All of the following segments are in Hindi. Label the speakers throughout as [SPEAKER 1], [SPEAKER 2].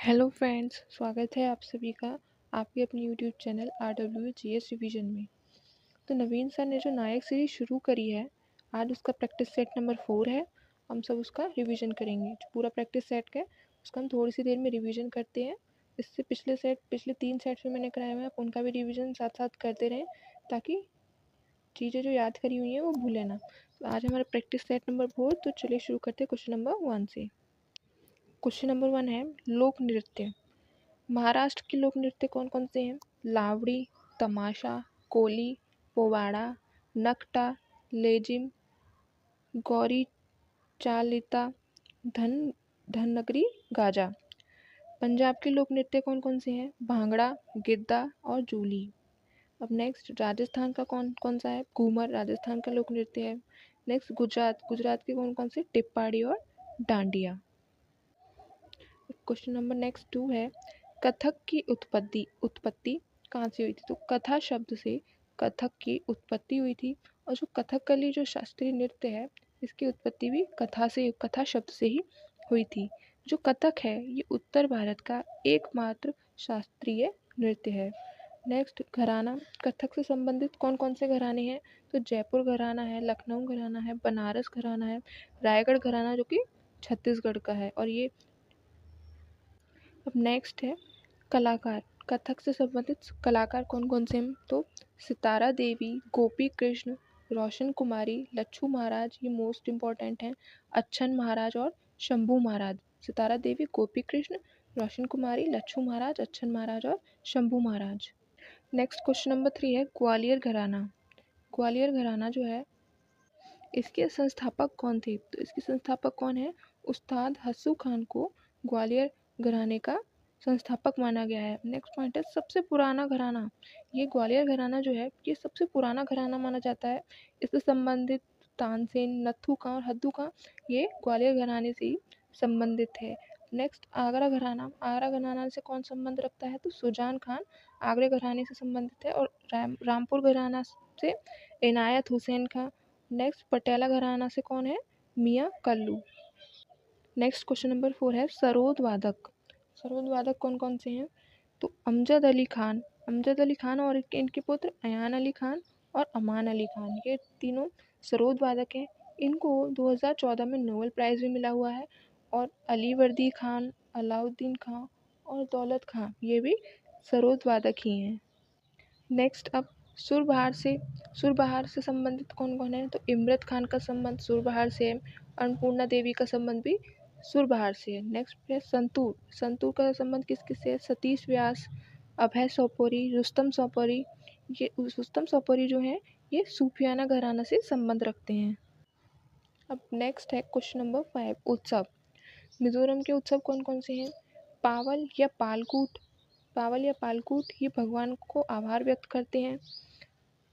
[SPEAKER 1] हेलो फ्रेंड्स, स्वागत है आप सभी का आपके अपने यूट्यूब चैनल RWGS रिवीजन में। तो नवीन सर ने जो नायक सीरीज शुरू करी है, आज उसका प्रैक्टिस सेट नंबर 4 है। हम सब उसका रिवीजन करेंगे। जो पूरा प्रैक्टिस सेट का है उसका हम थोड़ी सी देर में रिवीजन करते हैं। इससे पिछले 3 सेट्स में मैंने कराए हुए हैं, आप उनका भी रिवीजन साथ साथ करते रहें ताकि चीज़ें जो याद करी हुई हैं वो भूलें ना। तो आज हमारा प्रैक्टिस सेट नंबर 4, तो चलिए शुरू करते हैं क्वेश्चन नंबर 1 से। क्वेश्चन नंबर 1 है लोक नृत्य। महाराष्ट्र के लोक नृत्य कौन कौन से हैं? लावड़ी, तमाशा, कोली, पोवाड़ा, नकटा, लेजिम, गौरी चालिता, धनगरी गाजा। पंजाब के लोक नृत्य कौन कौन से हैं? भांगड़ा, गिद्दा और जूली। अब नेक्स्ट राजस्थान का कौन कौन सा है? घूमर राजस्थान का लोक नृत्य है। नेक्स्ट गुजरात के कौन कौन से? टिप्पाड़ी और डांडिया। क्वेश्चन नंबर नेक्स्ट 2 है कथक की उत्पत्ति कहाँ से हुई थी? तो कथा शब्द से कथक की उत्पत्ति हुई थी, और जो कथकली जो शास्त्रीय नृत्य है इसकी उत्पत्ति भी कथा शब्द से ही हुई थी। जो कथक है ये उत्तर भारत का एकमात्र शास्त्रीय नृत्य है। नेक्स्ट घराना। कथक से संबंधित कौन कौन से घराने हैं? तो जयपुर घराना है, लखनऊ घराना है, बनारस घराना है, रायगढ़ घराना जो कि छत्तीसगढ़ का है। और ये अब नेक्स्ट है कलाकार। कथक से संबंधित कलाकार कौन कौन से हैं? तो सितारा देवी, गोपी कृष्ण, रोशन कुमारी, लच्छू महाराज, ये मोस्ट इम्पॉर्टेंट हैं, अच्छन महाराज और शंभू महाराज। सितारा देवी, गोपी कृष्ण, रोशन कुमारी, लच्छू महाराज, अच्छन महाराज और शंभू महाराज। नेक्स्ट क्वेश्चन नंबर 3 है ग्वालियर घराना। ग्वालियर घराना जो है इसके संस्थापक कौन थे? तो इसके संस्थापक कौन है? उस्ताद हस्सू खान को ग्वालियर घराने का संस्थापक माना गया है। नेक्स्ट पॉइंट है सबसे पुराना घराना। ये ग्वालियर घराना जो है ये सबसे पुराना घराना माना जाता है। इससे संबंधित तानसेन, नथु खां और हद्दू खां ये ग्वालियर घराने से ही संबंधित है। नेक्स्ट आगरा घराना। आगरा घराना से कौन संबंध रखता है? तो सुजान खान आगरा घराने से संबंधित है। और रामपुर घराना से इनायत हुसैन खां। नेक्स्ट पटियाला घराना से कौन है? मियाँ कल्लू। नेक्स्ट क्वेश्चन नंबर 4 है सरोद वादक। सरोद वादक कौन कौन से हैं? तो अमजद अली खान और इनके पुत्र अयान अली खान और अमान अली खान, ये तीनों सरोद वादक हैं। इनको 2014 में नोबेल प्राइज़ भी मिला हुआ है। और अली वर्दी खान, अलाउद्दीन खां और दौलत खां ये भी सरोद वादक ही हैं। नेक्स्ट अब सुरबहार से संबंधित कौन कौन है? तो इमरत खान का संबंध सुरबहार से है। अन्नपूर्णा देवी का संबंध भी सुरबहार से है। नेक्स्ट है संतूर का संबंध किस किस से है? सतीश व्यास, अभय सोपोरी, रुस्तम सोपोरी। ये रुस्तम सोपोरी जो है ये सूफियाना घराना से संबंध रखते हैं। अब नेक्स्ट है क्वेश्चन नंबर 5 उत्सव। मिजोरम के उत्सव कौन कौन से हैं? पावल या पालकूट ये भगवान को आभार व्यक्त करते हैं।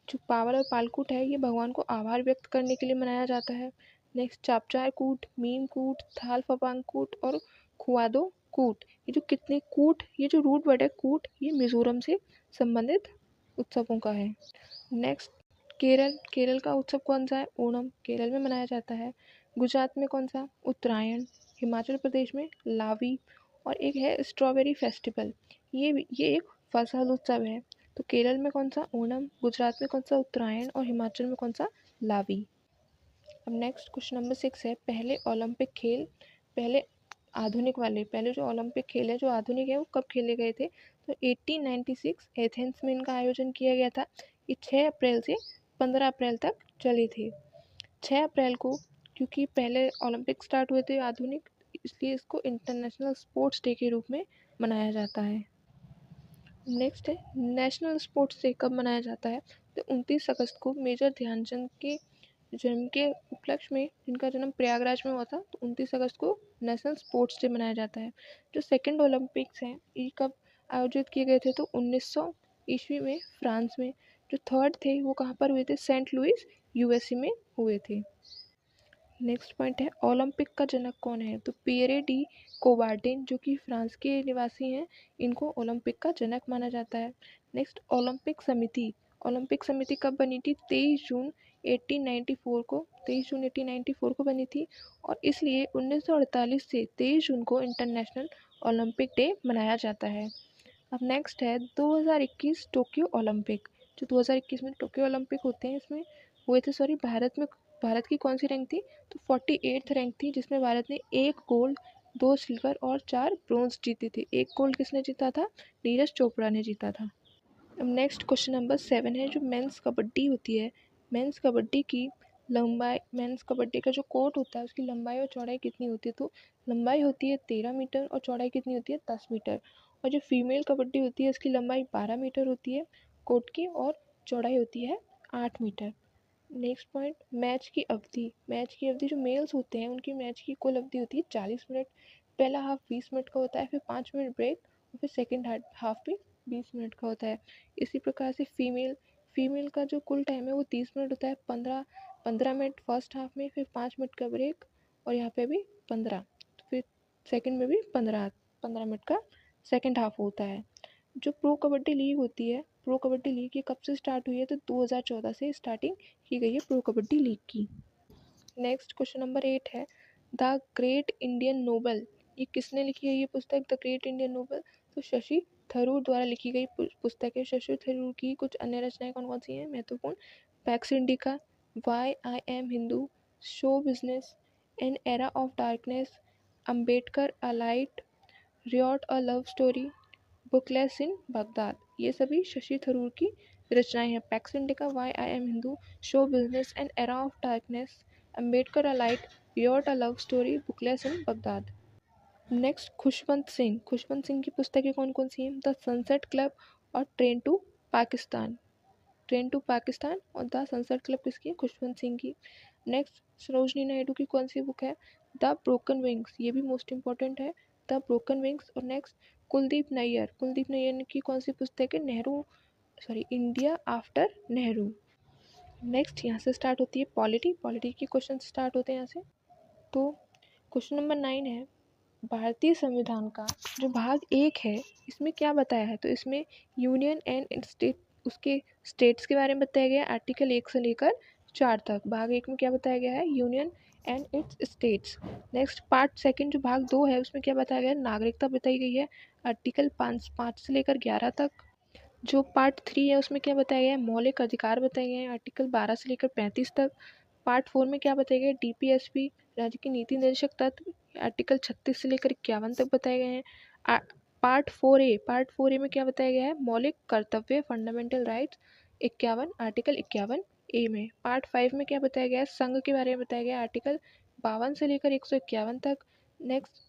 [SPEAKER 1] जो पावल और पालकूट है ये भगवान को आभार व्यक्त करने के लिए मनाया जाता है। नेक्स्ट चापचाय कूट, मीम कूट, थाल फपांग कूट और खुआदो कूट। ये जो कितने कूट, ये जो रूट वर्ड है कूट, ये मिजोरम से संबंधित उत्सवों का है। नेक्स्ट केरल का उत्सव कौन सा है? ओणम केरल में मनाया जाता है। गुजरात में कौन सा? उत्तरायण। हिमाचल प्रदेश में लावी। और एक है स्ट्रॉबेरी फेस्टिवल, ये एक फसल उत्सव है। तो केरल में कौन सा? ओणम। गुजरात में कौन सा? उत्तरायण। और हिमाचल में कौन सा? लावी। अब नेक्स्ट क्वेश्चन नंबर 6 है पहले ओलंपिक खेल। पहले जो ओलंपिक खेल है जो आधुनिक है वो कब खेले गए थे? तो 1896 एथेंस में इनका आयोजन किया गया था। ये 6 अप्रैल से 15 अप्रैल तक चले थे। 6 अप्रैल को क्योंकि पहले ओलंपिक स्टार्ट हुए थे आधुनिक, इसलिए इसको इंटरनेशनल स्पोर्ट्स डे के रूप में मनाया जाता है। नेक्स्ट है नेशनल स्पोर्ट्स डे कब मनाया जाता है? तो 29 अगस्त को मेजर ध्यानचंद के जन्म के उपलक्ष्य में, जिनका जन्म प्रयागराज में हुआ था, तो 29 अगस्त को नेशनल स्पोर्ट्स डे मनाया जाता है। जो सेकेंड ओलंपिक्स हैं ये कब आयोजित किए गए थे? तो 1900 ईस्वी में फ्रांस में। जो थर्ड थे वो कहाँ पर हुए थे? सेंट लुइस यूएसए में हुए थे। नेक्स्ट पॉइंट है ओलंपिक का जनक कौन है? तो पियरे डी कोबार्टिन जो कि फ्रांस के निवासी हैं, इनको ओलंपिक का जनक माना जाता है। नेक्स्ट ओलंपिक समिति कब बनी थी? 23 जून 1894 को बनी थी। और इसलिए 1948 से 23 जून को इंटरनेशनल ओलंपिक डे मनाया जाता है। अब नेक्स्ट है 2021 टोक्यो ओलंपिक। जो 2021 में टोक्यो ओलंपिक होते हैं इसमें हुए थे, सॉरी, भारत की कौन सी रैंक थी, तो 48th रैंक थी, जिसमें भारत ने 1 गोल्ड 2 सिल्वर और 4 ब्रोंज जीते थे। 1 गोल्ड किसने जीता था, नीरज चोपड़ा ने जीता था। अब नेक्स्ट क्वेश्चन नंबर 7 है, जो मेंस कबड्डी होती है, मेंस कबड्डी की लंबाई, मेंस कबड्डी का जो कोर्ट होता है उसकी लंबाई और चौड़ाई कितनी होती है, तो लंबाई होती है 13 मीटर और चौड़ाई कितनी होती है 10 मीटर। और जो फीमेल कबड्डी होती है उसकी लंबाई 12 मीटर होती है कोर्ट की और चौड़ाई होती है 8 मीटर। नेक्स्ट पॉइंट, मैच की अवधि। मैच की अवधि जो मेल्स होते हैं उनकी मैच की कुल अवधि होती है 40 मिनट। पहला हाफ 20 मिनट का होता है, फिर 5 मिनट ब्रेक और फिर सेकेंड हाफ भी 20 मिनट का होता है। इसी प्रकार से फीमेल का जो कुल टाइम है वो 30 मिनट होता है। 15 मिनट फर्स्ट हाफ में, फिर 5 मिनट का ब्रेक और यहाँ पे भी 15, फिर सेकेंड में भी 15 मिनट का सेकेंड हाफ होता है। जो प्रो कबड्डी लीग होती है, प्रो कबड्डी लीग ये कब से स्टार्ट हुई है, तो 2014 से स्टार्टिंग की गई है प्रो कबड्डी लीग की। नेक्स्ट क्वेश्चन नंबर 8 है, द ग्रेट इंडियन नोबल। ये किसने लिखी है ये पुस्तक, द ग्रेट इंडियन नोबल, तो शशि थरूर द्वारा लिखी गई पुस्तक है। शशि थरूर की कुछ अन्य रचनाएं कौन कौन सी हैं महत्वपूर्ण, pax Indica, why I am Hindu, show business, an era of darkness, Ambedkar a light, riot a love story, bookless in Baghdad. ये सभी शशि थरूर की रचनाएं हैं। Pax Indica, why I am Hindu, show business, an era of darkness, Ambedkar a light, riot a love story, bookless in Baghdad. Next Khushwant Singh की पुस्तकें कौन कौन सी हैं, द सनसेट क्लब और train to Pakistan. Train to Pakistan और द सनसेट क्लब किसकी है, खुशवंत सिंह की। नेक्स्ट सरोजनी नायडू की कौन सी बुक है, द ब्रोकन विंग्स, ये भी मोस्ट इंपॉर्टेंट है, द ब्रोकन विंग्स। और नेक्स्ट कुलदीप नैयर की कौन सी पुस्तक है, इंडिया आफ्टर नेहरू। नेक्स्ट यहाँ से स्टार्ट होती है पॉलिटी के क्वेश्चन स्टार्ट होते हैं यहाँ से। तो क्वेश्चन नंबर 9 है, भारतीय संविधान का जो भाग 1 है इसमें क्या बताया है, तो इसमें यूनियन एंड स्टेट, उसके स्टेट्स के बारे में बताया गया है आर्टिकल 1 से लेकर 4 तक। भाग 1 में क्या बताया गया है, union and it's states. Next part 2 जो भाग 2 है उसमें क्या बताया गया है, नागरिकता बताई गई है आर्टिकल 5 से लेकर 11 तक। जो पार्ट 3 है उसमें क्या बताया गया है, मौलिक अधिकार बताए गए हैं आर्टिकल 12 से लेकर 35 तक। पार्ट 4 में क्या बताया गया है, डीपीएसपी, राज्य की नीति निर्देशक तत्व, आर्टिकल 36 से लेकर 51 तक बताए गए हैं। पार्ट 4 ए में क्या बताया गया है, मौलिक कर्तव्य, फंडामेंटल राइट्स, 51, आर्टिकल 51 ए में। पार्ट 5 में क्या बताया गया है, संघ के बारे में बताया गया है आर्टिकल 52 से लेकर 151 तक। नेक्स्ट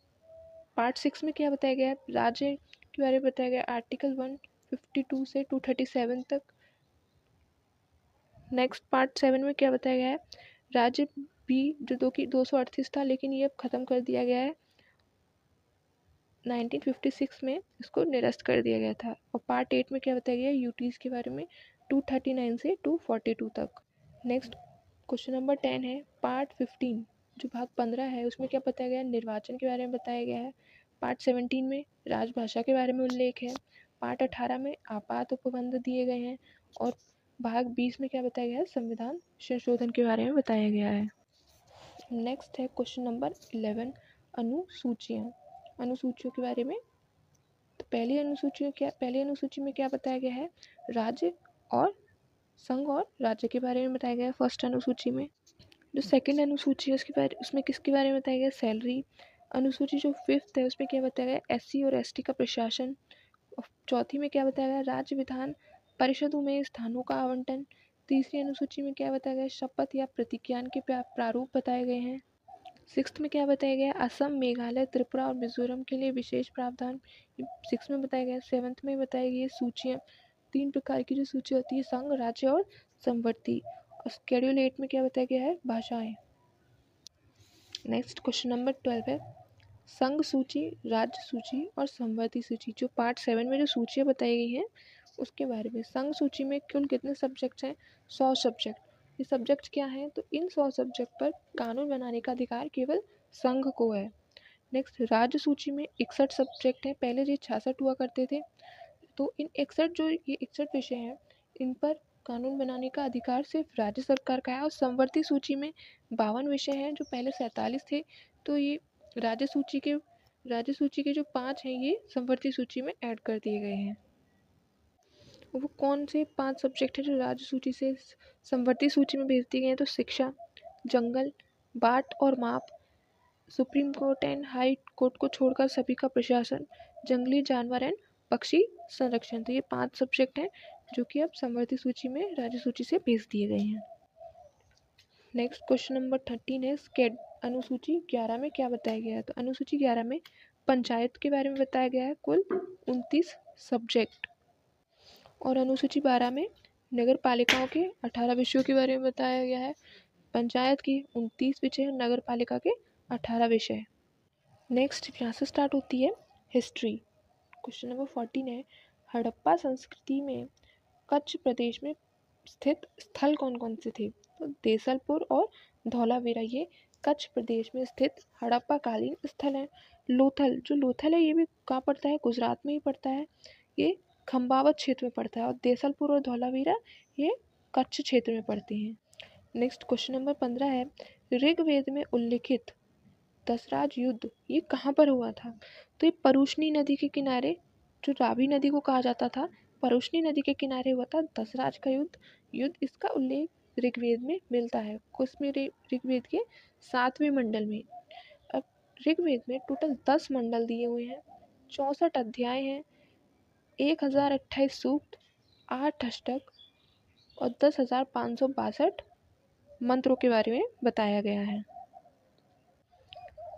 [SPEAKER 1] पार्ट 6 में क्या बताया गया है, राज्य के बारे में बताया गया आर्टिकल 152 से 237 तक। नेक्स्ट पार्ट 7 में क्या बताया गया है, राज्य भी जो 238 था लेकिन ये अब ख़त्म कर दिया गया है 1956 में, इसको निरस्त कर दिया गया था। और पार्ट 8 में क्या बताया गया है, यूटीज़ के बारे में 239 से 242 तक। नेक्स्ट क्वेश्चन नंबर 10 है, पार्ट 15 जो भाग 15 है उसमें क्या बताया गया है, निर्वाचन के बारे में बताया गया है। पार्ट 17 में राजभाषा के बारे में उल्लेख है। पार्ट 18 में आपात उपबंध दिए गए हैं। और भाग 20 में क्या बताया गया है, संविधान संशोधन के बारे में बताया गया है। नेक्स्ट है क्वेश्चन नंबर 11, अनुसूचियों के बारे में। तो पहली अनुसूची में क्या बताया गया है, राज्य और संघ और राज्य के बारे में बताया गया है फर्स्ट अनुसूची में। जो सेकंड अनुसूची है उसमें किसके बारे में बताया गया, सैलरी। अनुसूची जो 5th है उसमें क्या बताया गया, एससी और एसटी का प्रशासन। चौथी में क्या बताया गया, राज्य विधान परिषदों में स्थानों का आवंटन। तीसरी अनुसूची में क्या बताया गया, शपथ या प्रतिज्ञान के प्रारूप बताए गए हैं। 6th में क्या बताया गया, असम, मेघालय, त्रिपुरा और मिजोरम के लिए विशेष प्रावधान 6 में बताया गया। 7th में बताई गई सूचियाँ, 3 प्रकार की जो सूची होती है, संघ, राज्य और समवर्ती। और शेड्यूल 8 में क्या बताया गया है, भाषाएं। नेक्स्ट क्वेश्चन नंबर 12 है, संघ सूची, राज्य सूची और समवर्ती सूची। जो पार्ट 7 में जो सूचियाँ बताई गई हैं उसके बारे में। संघ सूची में कुल कितने सब्जेक्ट्स हैं, 100 सब्जेक्ट। ये सब्जेक्ट क्या हैं, तो इन 100 सब्जेक्ट पर कानून बनाने का अधिकार केवल संघ को है। नेक्स्ट राज्य सूची में 61 सब्जेक्ट हैं, पहले ये 66 हुआ करते थे। तो इन 61 विषय हैं, इन पर कानून बनाने का अधिकार सिर्फ राज्य सरकार का है। और समवर्ती सूची में 52 विषय हैं, जो पहले 47 थे। तो ये राज्य सूची के राज्य सूची के जो 5 हैं ये संवर्ती सूची में ऐड कर दिए गए हैं। वो कौन से 5 सब्जेक्ट हैं जो राज्य सूची से संवर्ती सूची में भेज दिए गए हैं? तो शिक्षा, जंगल, बाट और माप, supreme court and high court को छोड़कर सभी का प्रशासन, जंगली जानवर एंड पक्षी संरक्षण। तो ये 5 सब्जेक्ट हैं जो कि अब संवर्ती सूची में राज्य सूची से भेज दिए गए हैं। नेक्स्ट क्वेश्चन नंबर 13 है स्केड अनुसूची 11 में क्या बताया गया है? तो अनुसूची 11 में पंचायत के बारे में बताया गया है कुल 29 सब्जेक्ट, और अनुसूची 12 में नगर पालिकाओं के 18 विषयों के बारे में बताया गया है। पंचायत की 29 विषय, नगर पालिका के 18 विषय। नेक्स्ट यहाँ से स्टार्ट होती है हिस्ट्री। क्वेश्चन नंबर 14 है हड़प्पा संस्कृति में कच्छ प्रदेश में स्थित स्थल कौन कौन से थे? तो देसलपुर और धौलावीरा ये कच्छ प्रदेश में स्थित हड़प्पा कालीन स्थल है। लोथल, जो लोथल है ये भी कहाँ पड़ता है? गुजरात में ही पड़ता है। ये खंबावत क्षेत्र में पड़ता है, और देसलपुर और धौलावीरा ये कच्छ क्षेत्र में पड़ते हैं। नेक्स्ट क्वेश्चन नंबर 15 है ऋग्वेद में उल्लिखित दसराज युद्ध ये कहाँ पर हुआ था? तो ये परुष्णी नदी के किनारे, जो रावी नदी को कहा जाता था, परुष्णी नदी के किनारे हुआ था दसराज का युद्ध। इसका उल्लेख ऋग्वेद में मिलता है। उसमें ऋग्वेद के 7वें मंडल में। अब ऋग्वेद में टोटल 10 मंडल दिए हुए हैं, 64 अध्याय हैं, 1028 सूक्त, 8 अष्टक और 10,562 मंत्रों के बारे में बताया गया है।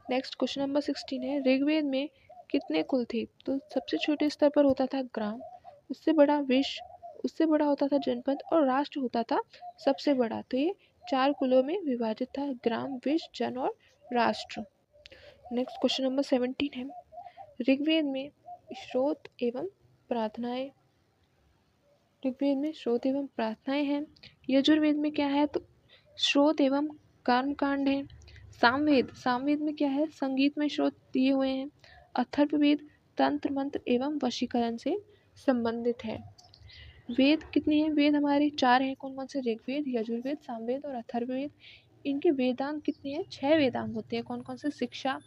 [SPEAKER 1] नेक्स्ट क्वेश्चन नंबर 16 है ऋग्वेद में कितने कुल थे? तो सबसे छोटे स्तर पर होता था ग्राम, उससे बड़ा विश्व, उससे बड़ा होता था जनपद, और राष्ट्र होता था सबसे बड़ा। तो ये 4 कुलों में विभाजित था, ग्राम, विश्व, जन और राष्ट्र। नेक्स्ट क्वेश्चन नंबर 17 है ऋग्वेद में श्रोत एवं प्रार्थनाएं, ऋग्वेद में श्रोत एवं प्रार्थनाएं हैं। यजुर्वेद में क्या है? तो श्रोत एवं कर्मकांड है। सामवेद में क्या है? संगीत में श्रोत दिए हुए हैं। अथर्ववेद तंत्र मंत्र एवं वशीकरण से संबंधित है। वेद कितने हैं? वेद हमारे 4 हैं। कौन कौन से? ऋग्वेद, यजुर्वेद, सामवेद और अथर्ववेद। इनके वेदांग कितने हैं? 6 वेदांग होते हैं। कौन कौन से? शिक्षा,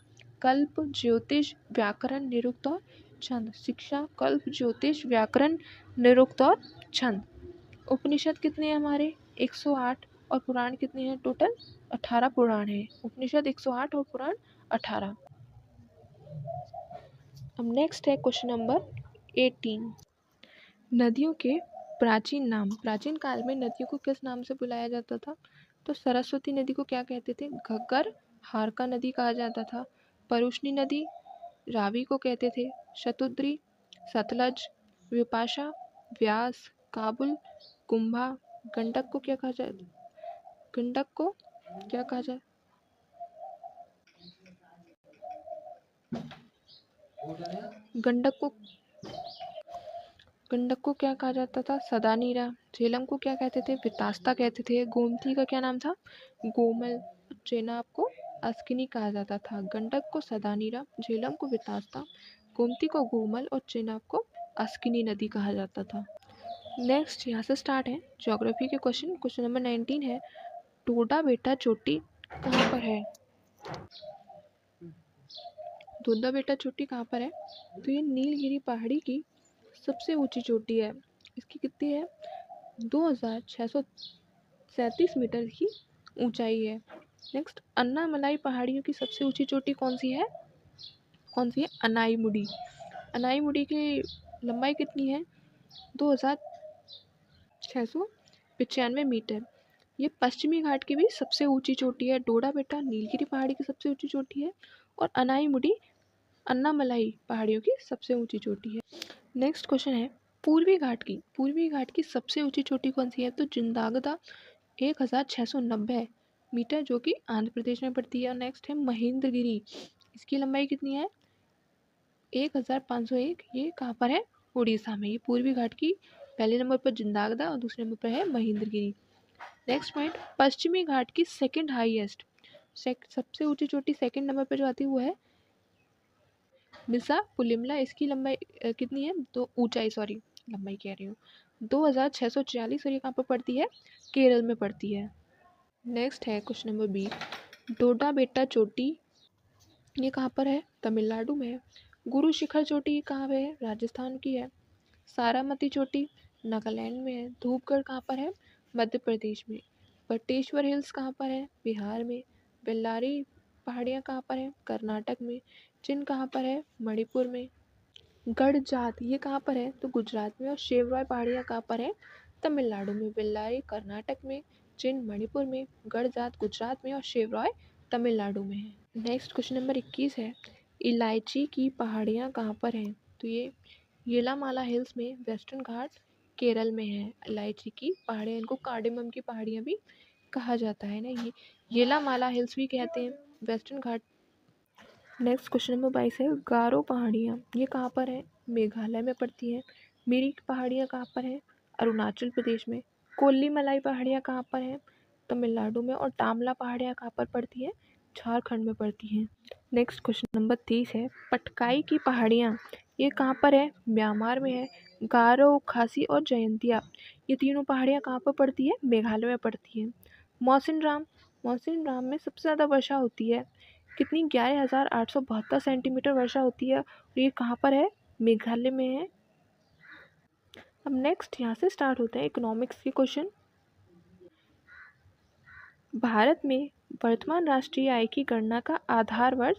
[SPEAKER 1] कल्प, ज्योतिष, व्याकरण, निरुक्त और छंद। शिक्षा, कल्प, ज्योतिष, व्याकरण, निरुक्त और छंद। उपनिषद कितने हैं हमारे? 108। और पुराण कितने हैं? टोटल 18 पुराण हैं। उपनिषद 108 और पुराण 18। अब नेक्स्ट है क्वेश्चन नंबर 18 नदियों के प्राचीन नाम। प्राचीन काल में नदियों को किस नाम से बुलाया जाता था? तो सरस्वती नदी को क्या कहते थे? घग्गर, हारका नदी कहा जाता था। परुष्णी नदी रावी को कहते थे। शतुद्री, सतलज, विपाशा, व्यास, काबुल, कुंभा। गंडक को क्या कहा जाए? गंडक को क्या कहा जाए? गंडक को क्या कहा जाता था? सदानीरा। झेलम को क्या कहते थे? वितास्ता कहते थे। गोमती का क्या नाम था? गोमल। चेनाब को अस्किनी कहा जाता था। गंडक को सदानीरा, झेलम को वितास्ता, गोमती को गोमल और चेनाब को अस्किनी नदी कहा जाता था। नेक्स्ट यहाँ से स्टार्ट है ज्योग्राफी के क्वेश्चन। क्वेश्चन नंबर 19 है टोडा बेटा चोटी कहाँ पर है? टोडा बेटा चोटी कहाँ पर है? तो ये नीलगिरी पहाड़ी की सबसे ऊंची चोटी है। इसकी कितनी है? 2637 मीटर की ऊंचाई है। नेक्स्ट अन्नामलाई पहाड़ियों की सबसे ऊंची चोटी कौन सी है? अनाईमुडी। अनाईमुडी की लंबाई कितनी है? 2695 मीटर। ये पश्चिमी घाट की भी सबसे ऊंची चोटी है। डोडा बेटा नीलगिरी पहाड़ी की सबसे ऊंची चोटी है, और अनाईमुडी अन्नामलाई पहाड़ियों की सबसे ऊंची चोटी है। नेक्स्ट क्वेश्चन है पूर्वी घाट की सबसे ऊंची चोटी कौन सी है? तो जिंदागदा 1690 मीटर, जो कि आंध्र प्रदेश में पड़ती है। और नेक्स्ट है महेंद्रगिरी। इसकी लंबाई कितनी है? 1501। ये कहाँ पर है? उड़ीसा में। ये पूर्वी घाट की पहले नंबर पर जिंदागदा और दूसरे नंबर पर है महेंद्रगिरी। नेक्स्ट पॉइंट पश्चिमी घाट की सेकंड हाईएस्ट, सबसे ऊंची चोटी सेकंड नंबर पर जो आती है वो है मिसा पुलिमला। इसकी लंबाई कितनी है? लंबाई कह रही हूँ 2646, और ये कहाँ पर पड़ती है? केरल में पड़ती है। नेक्स्ट है क्वेश्चन नंबर 20 डोडा बेटा चोटी ये कहाँ पर है? तमिलनाडु में है। गुरु शिखर चोटी कहाँ पे है? राजस्थान की है। सारामती चोटी नागालैंड में है। धूपगढ़ कहाँ पर है? मध्य प्रदेश में। बटेश्वर हिल्स कहाँ पर है? बिहार में। बेल्लारी पहाड़ियाँ कहाँ पर है? कर्नाटक में। चिन कहाँ पर है? मणिपुर में। गढ़जात ये कहाँ पर है? तो गुजरात में। और शेवरॉय पहाड़ियाँ कहाँ पर है? तमिलनाडु में। बेल्लारी कर्नाटक में। चिन मणिपुर में। गढ़जात गुजरात में और शेवरॉय तमिलनाडु में है। नेक्स्ट क्वेश्चन नंबर 21 है, इलायची की पहाड़ियाँ कहाँ पर हैं? तो ये येलामाला हिल्स में, वेस्टर्न घाट केरल में है। इलायची की पहाड़ियाँ, इनको कार्डेमम की पहाड़ियाँ भी कहा जाता है ना। ये येलामाला हिल्स भी कहते हैं, वेस्टर्न घाट। नेक्स्ट क्वेश्चन नंबर 22 है, गारो पहाड़ियाँ ये कहाँ पर है? मेघालय में पड़ती हैं। मिरी पहाड़ियाँ कहाँ पर हैं? अरुणाचल प्रदेश में। कोल्लीमलाई पहाड़ियाँ कहाँ पर हैं? तमिलनाडु में। और टामला पहाड़ियाँ कहाँ पर पड़ती हैं? झारखंड में पड़ती हैं। नेक्स्ट क्वेश्चन नंबर 30 है, पटकाई की पहाड़ियाँ ये कहाँ पर है? म्यांमार में है। गारो, खासी और जयंतिया ये तीनों पहाड़ियाँ कहाँ पर पड़ती है? मेघालय में पड़ती हैं। मौसिनराम, मौसिनराम में सबसे ज़्यादा वर्षा होती है। कितनी? 11,872 सेंटीमीटर वर्षा होती है। और ये कहाँ पर है? मेघालय में है। अब नेक्स्ट यहाँ से स्टार्ट होते हैं इकोनॉमिक्स के क्वेश्चन। भारत में वर्तमान राष्ट्रीय आय की गणना का आधार वर्ष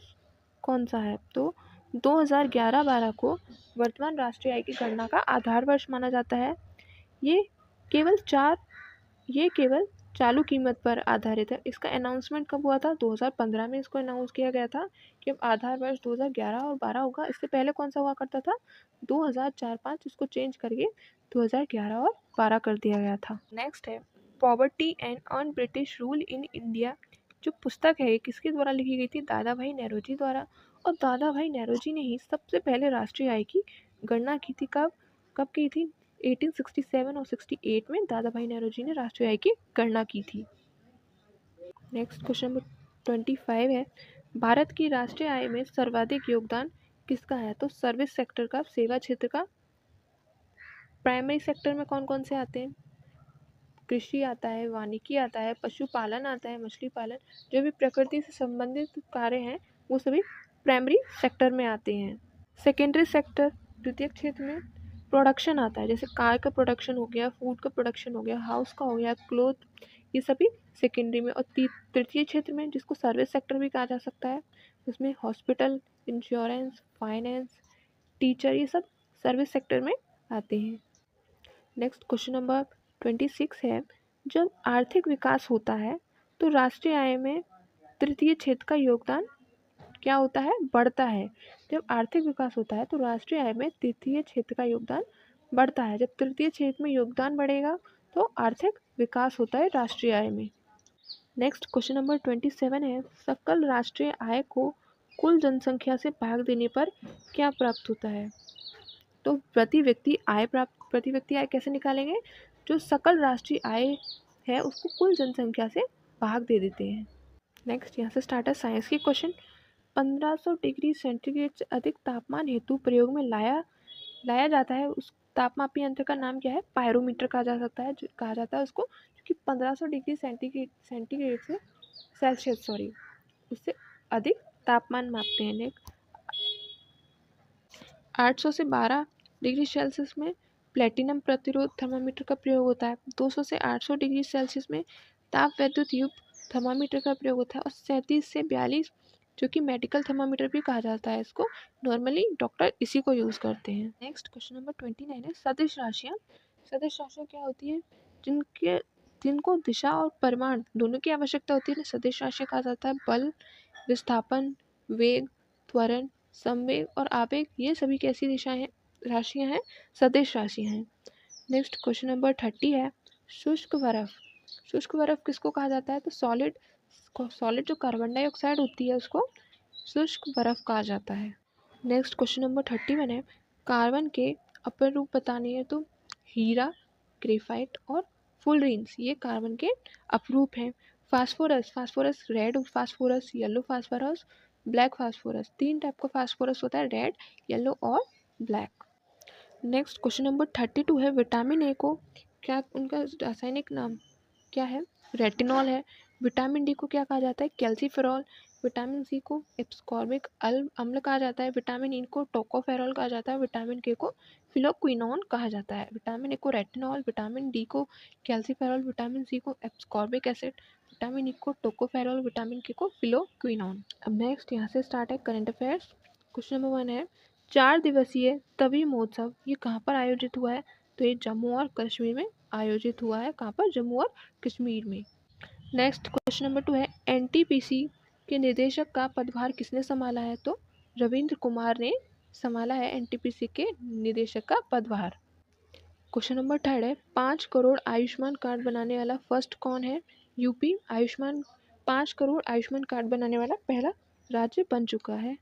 [SPEAKER 1] कौन सा है? तो 2011-12 को वर्तमान राष्ट्रीय आय की गणना का आधार वर्ष माना जाता है। ये केवल चालू कीमत पर आधारित है। इसका अनाउंसमेंट कब हुआ था? 2015 में इसको अनाउंस किया गया था कि अब आधार वर्ष 2011 और 12 होगा। इससे पहले कौन सा हुआ करता था? 2004-5, इसको चेंज करके 2011 और 12 कर दिया गया था। नेक्स्ट है, poverty and un British rule in India. जो पुस्तक है ये किसके द्वारा लिखी गई थी? दादा भाई नेहरूजी द्वारा। और दादा भाई नेहरूजी ने ही सबसे पहले राष्ट्रीय आय की गणना की थी। कब की थी? 1867 और 68 में दादा भाई नेहरूजी ने राष्ट्रीय आय की गणना की थी। नेक्स्ट क्वेश्चन नंबर 25 है, भारत की राष्ट्रीय आय में सर्वाधिक योगदान किसका है? तो सर्विस सेक्टर का, सेवा क्षेत्र का। प्राइमरी सेक्टर में कौन कौन से आते हैं? कृषि आता है, वानिकी आता है, पशुपालन आता है, मछली पालन। जो भी प्रकृति से संबंधित कार्य हैं वो सभी प्राइमरी सेक्टर में आते हैं। सेकेंडरी सेक्टर, द्वितीयक क्षेत्र में प्रोडक्शन आता है, जैसे कार का प्रोडक्शन हो गया, फूड का प्रोडक्शन हो गया, हाउस का हो गया, क्लोथ, ये सभी सेकेंडरी में। और तृतीय क्षेत्र में, जिसको सर्विस सेक्टर भी कहा जा सकता है, उसमें हॉस्पिटल, इंश्योरेंस, फाइनेंस, टीचर, ये सब सर्विस सेक्टर में आते हैं। नेक्स्ट क्वेश्चन नंबर 26 है, जब आर्थिक विकास होता है तो राष्ट्रीय आय में तृतीय क्षेत्र का योगदान क्या होता है? बढ़ता है। जब आर्थिक विकास होता है तो राष्ट्रीय आय में तृतीय क्षेत्र का योगदान बढ़ता है। जब तृतीय क्षेत्र में योगदान बढ़ेगा तो आर्थिक विकास होता है राष्ट्रीय आय में। नेक्स्ट क्वेश्चन नंबर 27 है, सकल राष्ट्रीय आय को कुल जनसंख्या से भाग देने पर क्या प्राप्त होता है? तो प्रति व्यक्ति आय कैसे निकालेंगे? जो सकल राष्ट्रीय आय है उसको कुल जनसंख्या से भाग दे देते हैं। नेक्स्ट यहाँ से स्टार्ट है साइंस के क्वेश्चन। 1500 डिग्री सेंटीग्रेड से अधिक तापमान हेतु प्रयोग में लाया जाता है उस तापमापी यंत्र का नाम क्या है? पायरोमीटर कहा जाता है उसको, क्योंकि 1500 डिग्री सेंटीग्रेड से सेल्सियस उससे अधिक तापमान मापते हैं। नेक्स्ट 800 से 12 डिग्री सेल्सियस में प्लेटिनम प्रतिरोध थर्मामीटर का प्रयोग होता है। 200 से 800 डिग्री सेल्सियस में ताप वैद्युत युक्त थर्मामीटर का प्रयोग होता है। और 37 से 42 जो कि मेडिकल थर्मामीटर भी कहा जाता है, इसको नॉर्मली डॉक्टर इसी को यूज़ करते हैं। नेक्स्ट क्वेश्चन नंबर 29 है, सदिश राशियाँ। सदिश राशियाँ क्या होती है? जिनको दिशा और परिमाण दोनों की आवश्यकता होती है, सदिश राशियाँ कहा जाता है। बल, विस्थापन, वेग, त्वरण, संवेग और आवेग, ये सभी कैसी राशियाँ हैं? सदिश राशियाँ हैं। नेक्स्ट क्वेश्चन नंबर 30 है, शुष्क बर्फ। शुष्क बर्फ किसको कहा जाता है? तो सॉलिड जो कार्बन डाइऑक्साइड होती है उसको शुष्क बर्फ कहा जाता है। नेक्स्ट क्वेश्चन नंबर 31 है, कार्बन के अपर रूप बताने हैं। तो हीरा, ग्रेफाइट और फुलरेन्स ये कार्बन के अपरूप हैं। Phosphorus red phosphorus, yellow phosphorus, black phosphorus, 3 type का फास्फोरस होता है, रेड, येलो और ब्लैक। नेक्स्ट क्वेश्चन नंबर 32 है, विटामिन ए को क्या, उनका रासायनिक नाम क्या है? रेटिनॉल है। विटामिन डी को क्या कहा जाता है? कैल्सीफेरॉल। विटामिन सी को एब्सकॉर्बिक अम्ल कहा जाता है, विटामिन ई को टोकोफेरॉल कहा जाता है, विटामिन के को फिलोक्विनोन कहा जाता है, विटामिन ए को रेटिनॉल, विटामिन डी को कैल्सीफेरॉल, विटामिन सी को एब्सकॉर्बिक एसिड, विटामिन ई को टोकोफेरॉल, विटामिन के को फिलोक्विनोन। अब नेक्स्ट यहाँ से स्टार्ट है करंट अफेयर्स। क्वेश्चन नंबर 1 है 4 दिवसीय तवी महोत्सव ये कहाँ पर आयोजित हुआ है? तो ये जम्मू और कश्मीर में आयोजित हुआ है। कहाँ पर? जम्मू और कश्मीर में। नेक्स्ट क्वेश्चन नंबर 2 है एनटीपीसी के निदेशक का पदभार किसने संभाला है? तो रविंद्र कुमार ने संभाला है एनटीपीसी के निदेशक का पदभार। क्वेश्चन नंबर 3 है 5 करोड़ आयुष्मान कार्ड बनाने वाला फर्स्ट कौन है? यूपी 5 करोड़ आयुष्मान कार्ड बनाने वाला पहला राज्य बन चुका है।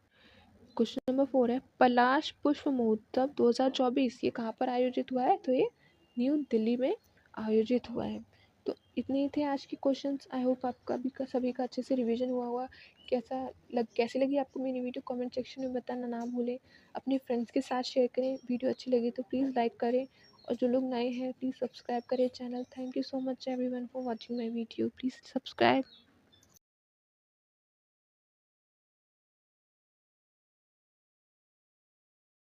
[SPEAKER 1] क्वेश्चन नंबर 4 है पलाश पुष्प महोत्सव 2024 ये कहाँ पर आयोजित हुआ है? तो ये न्यू दिल्ली में आयोजित हुआ है। तो इतने ही थे आज के क्वेश्चंस। आई होप आपका भी सभी का अच्छे से रिवीजन हुआ होगा। कैसी लगी आपको मेरी वीडियो कमेंट सेक्शन में बताना ना भूलें। अपने फ्रेंड्स के साथ शेयर करें। वीडियो अच्छी लगी तो प्लीज़ लाइक करें और जो लोग नए हैं प्लीज़ सब्सक्राइब करें channel. Thank you so much everyone for watching my video. Please subscribe.